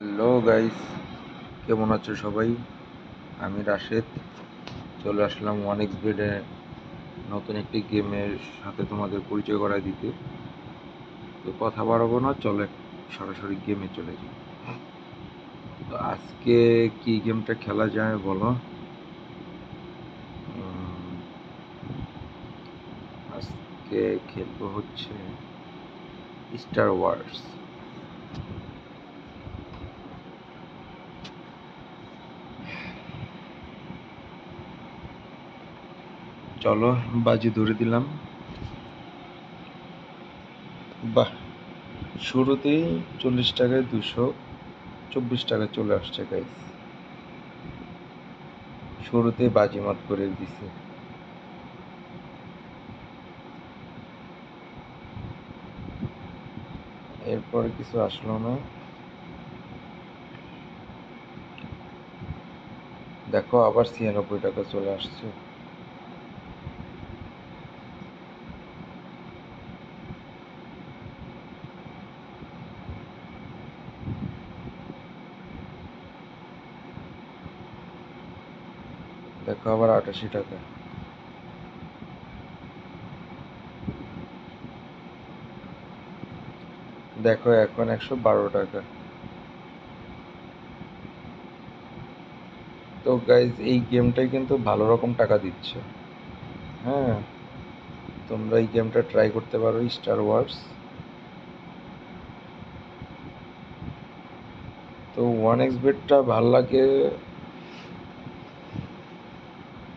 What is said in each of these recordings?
Hello guys, কেমন আছো সবাই? আমি রাশেদ চলে আসলাম ওয়ান এক্স বেডে নতুন একটি গেমের সাথে তোমাদের পরিচয় করায় দিতে। তো কথা বাড়াবো না, চলে সরাসরি গেমে চলে যাই। তো আজকে কি গেমটা খেলা যায় বলো? আজকে খেলবো হচ্ছে স্টার ওয়ার্স। চলো, বাজি ধরে দিলাম। বাহ, শুরুতেই 40 টাকায় 224 টাকা চলে আসছে গাইস। শুরুতেই বাজিমাত করে দিছি। এরপরে কিছু আসলো না। দেখো, আবার 96 টাকা চলে আসছে। দেখো, আবার 88 টাকা। দেখো, এখন 112 টাকা। তো গাইজ, এই গেমটাই কিন্তু ভালো রকম টাকা দিচ্ছে। হ্যাঁ, তোমরা এই গেমটা ট্রাই করতে পারো, স্টার ওয়ার্স। তো ওয়ান এক্স বেটটা ভাল লাগে,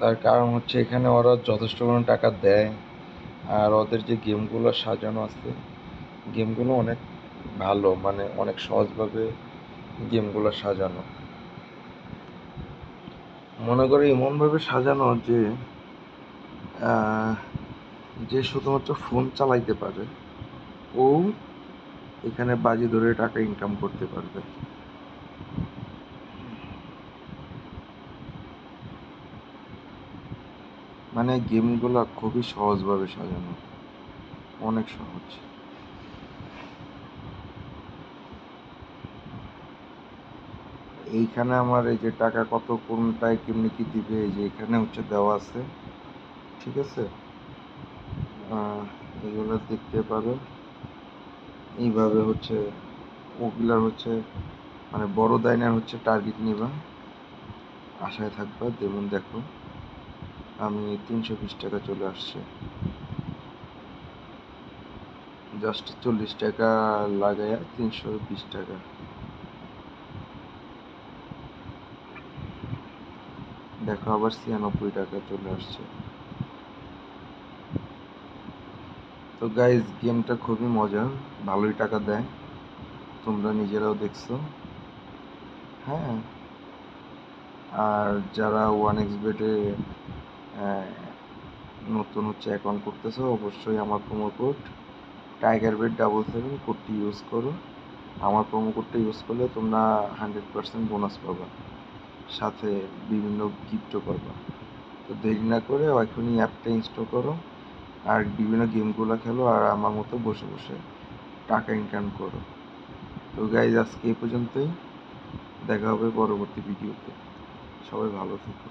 তার কারণ হচ্ছে এখানে ওরা যথেষ্ট পরিমাণ টাকা দেয়। আর ওদের যে গেমগুলো সাজানো আছে, গেমগুলো অনেক ভালো, মানে অনেক সহজভাবে গেমগুলো সাজানো। মনে করে এমনভাবে সাজানো যে যে শুধুমাত্র ফোন চালাইতে পারে ও এখানে বাজি ধরে টাকা ইনকাম করতে পারবে। মানে গেমগুলো খুবই সহজভাবে সাজানো, অনেক সহজ। এইখানে আমার এই যে টাকা কত কোনটায় কেমনি কি দিবে, এই যে এখানে হচ্ছে দেওয়া আছে, ঠিক আছে? এগুলো দেখতে পারো। এইভাবে হচ্ছে ওগুলার হচ্ছে মানে বড় দায়নার হচ্ছে টার্গেট নিবা, আশায় থাকবা। যেমন দেখো, আমি 320 টাকা চলে আসছে। জাস্ট 40 টাকা লাগাইয়া 320 টাকা। দেখো, আবার 96 টাকা চলে আসছে। তো গাইজ, গেমটা খুবই মজার, ভালোই টাকা দেয়, তোমরা নিজেরাও দেখছো। হ্যাঁ, আর যারা ওয়ান এক্স বেটে নতুন হচ্ছে অ্যাকাউন্ট করতেছো, অবশ্যই আমার প্রোমো কোড টাইগার বেট 77 কোডটি ইউজ করো। আমার প্রোমো কোডটা ইউজ করলে তোমরা 100% বোনাস পাবা, সাথে বিভিন্ন গিফটও পাবা। তো দেরি না করে এখনই অ্যাপটা ইনস্টল করো, আর বিভিন্ন গেমগুলো খেলো, আর আমার মতো বসে বসে টাকা ইনকাম করো। তো গাইজ, আজকে এই পর্যন্তই। দেখা হবে পরবর্তী ভিডিওতে। সবাই ভালো থেকো।